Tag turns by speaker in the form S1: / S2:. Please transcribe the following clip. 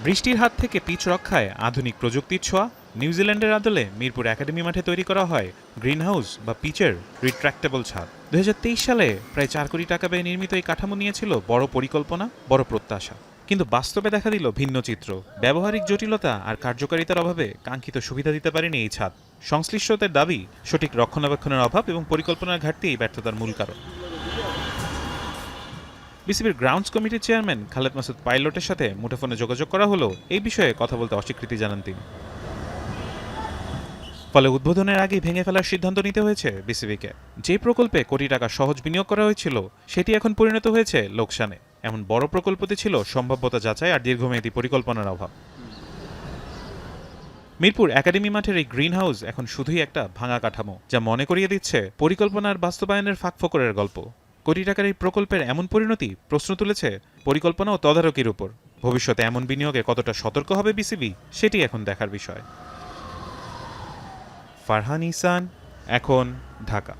S1: বৃষ্টির হাত থেকে পিচ রক্ষায় আধুনিক প্রযুক্তির ছোঁয়া। নিউজিল্যান্ডের আদলে মিরপুর একাডেমি মাঠে তৈরি করা হয় গ্রিনহাউস বা পিচের রিট্র্যাক্টেবল ছাদ। ২০২৩ সালে প্রায় ৪ কোটি টাকা ব্যয়ে নির্মিত এই কাঠামো নিয়েছিল বড় পরিকল্পনা, বড় প্রত্যাশা। কিন্তু বাস্তবে দেখা দিল ভিন্ন চিত্র। ব্যবহারিক জটিলতা আর কার্যকারিতার অভাবে কাঙ্ক্ষিত সুবিধা দিতে পারেনি এই ছাদ। সংশ্লিষ্টদের দাবি, সঠিক রক্ষণাবেক্ষণের অভাব এবং পরিকল্পনার ঘাটতি এই ব্যর্থতার মূল কারণ। বিসিবির গ্রাউন্ডস কমিটির চেয়ারম্যান খালেদ মাসুদ পাইলটের সাথে মুঠোফোনে যোগাযোগ করা হলেও এই বিষয়ে কথা বলতে অস্বীকৃতি জানান তিনি। ফলে উদ্বোধনের আগেই ভেঙে ফেলার সিদ্ধান্ত নিতে হয়েছে বিসিবিকে। যে প্রকল্পে কোটি টাকা সহজ বিনিয়োগ করা হয়েছিল সেটি এখন পরিণত হয়েছে লোকসানে। এমন বড় প্রকল্পতে ছিল সম্ভাব্যতা যাচাই আর দীর্ঘমেয়াদী পরিকল্পনার অভাব। মিরপুর একাডেমি মাঠের এই গ্রিন হাউস এখন শুধুই একটা ভাঙা কাঠামো, যা মনে করিয়ে দিচ্ছে পরিকল্পনার বাস্তবায়নের ফাঁকফোকরের গল্প। কোটি টাকার এই প্রকল্পের এমন পরিণতি প্রশ্ন তুলেছে পরিকল্পনা ও তদারকির উপর। ভবিষ্যতে এমন বিনিয়োগে কতটা সতর্ক হবে বিসিবি, সেটি এখন দেখার বিষয়। ফারহান ইহসান, এখন, ঢাকা।